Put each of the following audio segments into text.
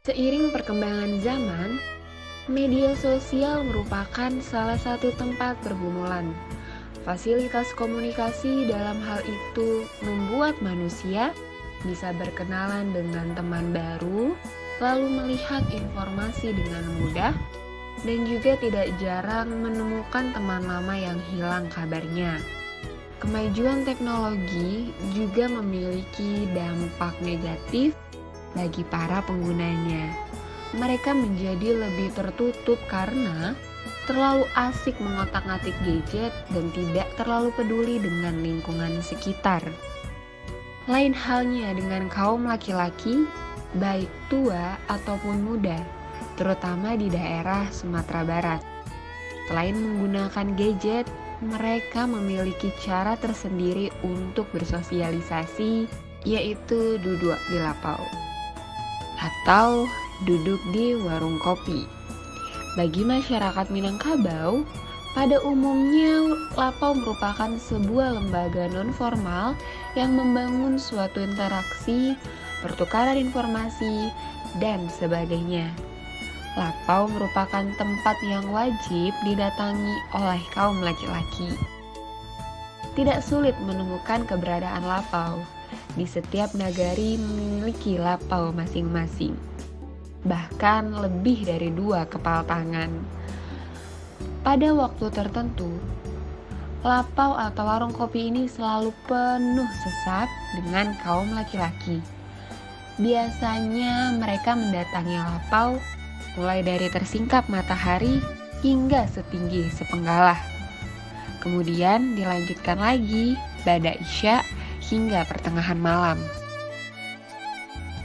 Seiring perkembangan zaman, media sosial merupakan salah satu tempat pergumulan. Fasilitas komunikasi dalam hal itu membuat manusia bisa berkenalan dengan teman baru, lalu melihat informasi dengan mudah, dan juga tidak jarang menemukan teman lama yang hilang kabarnya. Kemajuan teknologi juga memiliki dampak negatif bagi para penggunanya. Mereka menjadi lebih tertutup karena terlalu asik mengotak-atik gadget dan tidak terlalu peduli dengan lingkungan sekitar. Lain halnya dengan kaum laki-laki, baik tua ataupun muda, terutama di daerah Sumatera Barat. Selain menggunakan gadget, mereka memiliki cara tersendiri untuk bersosialisasi, yaitu duduk di lapau atau duduk di warung kopi. Bagi masyarakat Minangkabau, pada umumnya lapau merupakan sebuah lembaga non-formal yang membangun suatu interaksi, pertukaran informasi, dan sebagainya. Lapau merupakan tempat yang wajib didatangi oleh kaum laki-laki. Tidak sulit menemukan keberadaan lapau. Di setiap nagari memiliki lapau masing-masing. Bahkan lebih dari 2 kepala tangan. Pada waktu tertentu, lapau atau warung kopi ini selalu penuh sesak dengan kaum laki-laki. Biasanya mereka mendatangi lapau mulai dari tersingkap matahari hingga setinggi sepenggalah. Kemudian dilanjutkan lagi pada isya hingga pertengahan malam.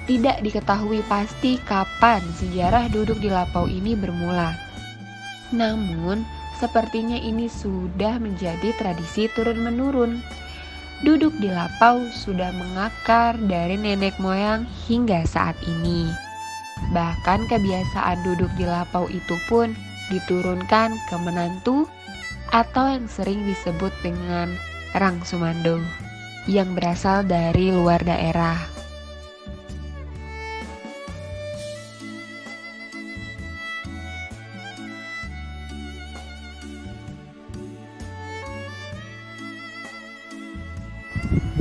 Tidak diketahui pasti kapan sejarah duduk di lapau ini bermula. Namun, sepertinya ini sudah menjadi tradisi turun-menurun. Duduk di lapau sudah mengakar dari nenek moyang hingga saat ini. Bahkan kebiasaan duduk di lapau itu pun diturunkan ke menantu atau yang sering disebut dengan Rang Sumando yang berasal dari luar daerah.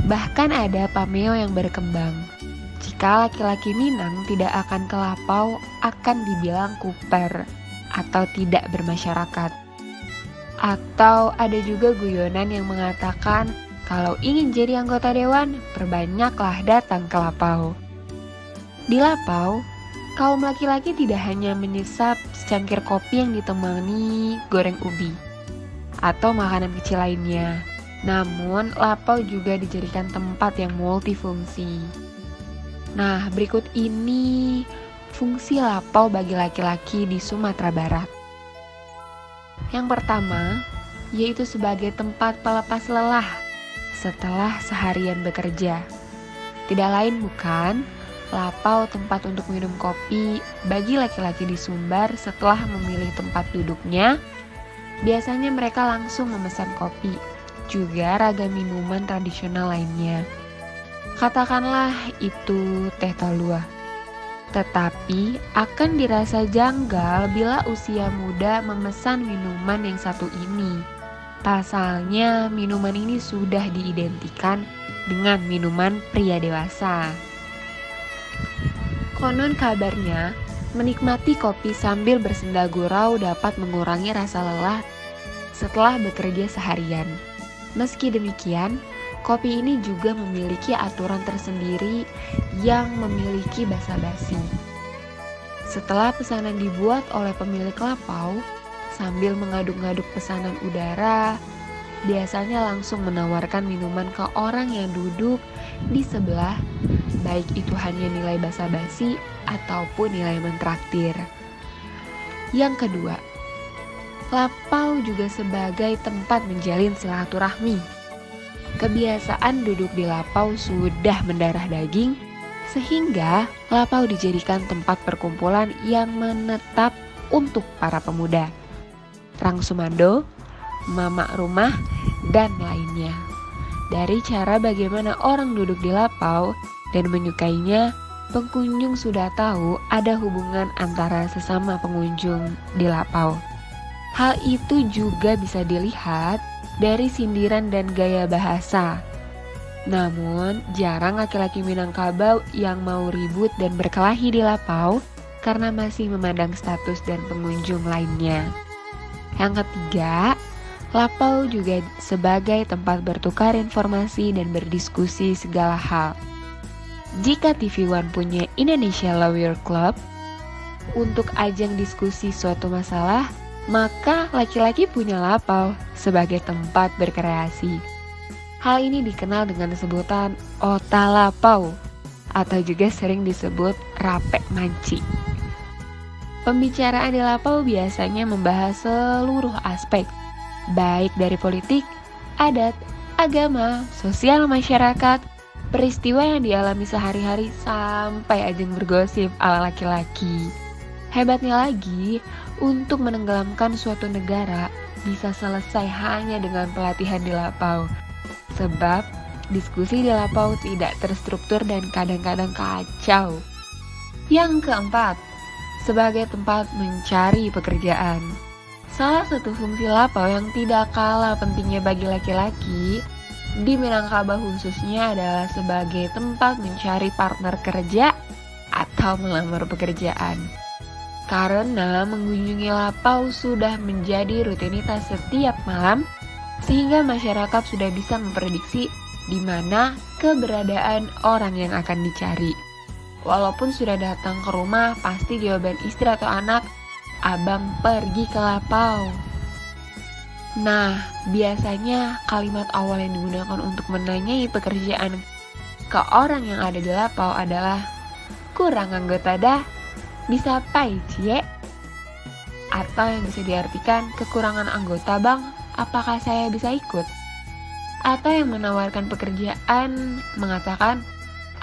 Bahkan ada pameo yang berkembang. Jika laki-laki Minang tidak akan ke lapau, akan dibilang kuper atau tidak bermasyarakat. Atau ada juga guyonan yang mengatakan kalau ingin jadi anggota dewan, perbanyaklah datang ke lapau. Di lapau, kaum laki-laki tidak hanya menyesap secangkir kopi yang ditemani goreng ubi atau makanan kecil lainnya. Namun, lapau juga dijadikan tempat yang multifungsi. Nah, berikut ini fungsi lapau bagi laki-laki di Sumatera Barat. Yang pertama, yaitu sebagai tempat pelepas lelah setelah seharian bekerja. Tidak lain bukan lapau tempat untuk minum kopi bagi laki-laki di Sumbar setelah memilih tempat duduknya. Biasanya mereka langsung memesan kopi, juga ragam minuman tradisional lainnya. Katakanlah itu teh talua. Tetapi akan dirasa janggal bila usia muda memesan minuman yang satu ini. Pasalnya, minuman ini sudah diidentikan dengan minuman pria dewasa. Konon kabarnya, menikmati kopi sambil bersenda gurau dapat mengurangi rasa lelah setelah bekerja seharian. Meski demikian, kopi ini juga memiliki aturan tersendiri yang memiliki basa-basi. Setelah pesanan dibuat oleh pemilik lapau, sambil mengaduk-ngaduk pesanan udara, biasanya langsung menawarkan minuman ke orang yang duduk di sebelah, baik itu hanya nilai basa-basi ataupun nilai mentraktir. Yang kedua, lapau juga sebagai tempat menjalin silaturahmi. Kebiasaan duduk di lapau sudah mendarah daging, sehingga lapau dijadikan tempat perkumpulan yang menetap untuk para pemuda. Rang Sumando, mama rumah, dan lainnya. Dari cara bagaimana orang duduk di lapau dan menyukainya, pengunjung sudah tahu ada hubungan antara sesama pengunjung di Lapau. Hal itu juga bisa dilihat dari sindiran dan gaya bahasa. Namun, jarang laki-laki Minangkabau yang mau ribut dan berkelahi di Lapau karena masih memandang status dan pengunjung lainnya. Yang ketiga, Lapau juga sebagai tempat bertukar informasi dan berdiskusi segala hal. Jika TV One punya Indonesia Lawyer Club untuk ajang diskusi suatu masalah, maka laki-laki punya Lapau sebagai tempat berkreasi. Hal ini dikenal dengan sebutan Ota Lapau atau juga sering disebut Rapek Manci. Pembicaraan di Lapau biasanya membahas seluruh aspek, baik dari politik, adat, agama, sosial masyarakat, peristiwa yang dialami sehari-hari sampai ajang bergosip ala laki-laki. Hebatnya lagi, untuk menenggelamkan suatu negara bisa selesai hanya dengan pelatihan di Lapau. Sebab diskusi di Lapau tidak terstruktur dan kadang-kadang kacau. Yang keempat, sebagai tempat mencari pekerjaan. Salah satu fungsi Lapau yang tidak kalah pentingnya bagi laki-laki di Minangkabau khususnya adalah sebagai tempat mencari partner kerja atau melamar pekerjaan. Karena mengunjungi Lapau sudah menjadi rutinitas setiap malam, sehingga masyarakat sudah bisa memprediksi di mana keberadaan orang yang akan dicari. Walaupun sudah datang ke rumah, pasti jawaban istri atau anak, "Abang pergi ke Lapau." Nah, biasanya kalimat awal yang digunakan untuk menanyai pekerjaan ke orang yang ada di Lapau adalah, "Kurang anggota dah, bisa pai cie?" Atau yang bisa diartikan, "Kekurangan anggota bang, apakah saya bisa ikut?" Atau yang menawarkan pekerjaan mengatakan,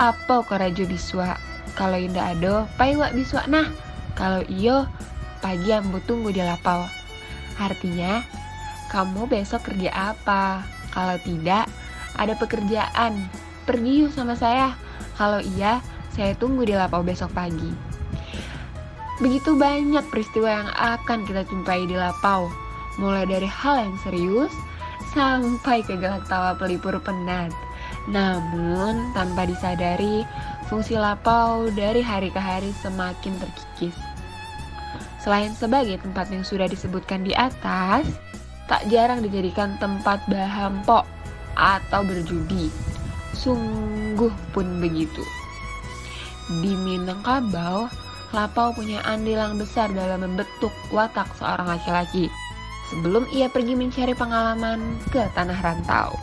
"Apa korajo biswa? Kalau indah ado, pai wak biswa nah. Kalau iyo, pagi ambo tunggu di Lapau." Artinya, kamu besok kerja apa? Kalau tidak, ada pekerjaan. Pergi yuk sama saya. Kalau iya, saya tunggu di Lapau besok pagi. Begitu banyak peristiwa yang akan kita jumpai di Lapau, mulai dari hal yang serius sampai ke gelak tawa pelipur penat. Namun, tanpa disadari, fungsi Lapau dari hari ke hari semakin terkikis. Selain sebagai tempat yang sudah disebutkan di atas, tak jarang dijadikan tempat bahampok atau berjudi. Sungguh pun begitu. Di Minangkabau, Lapau punya andil yang besar dalam membentuk watak seorang laki-laki sebelum ia pergi mencari pengalaman ke tanah rantau.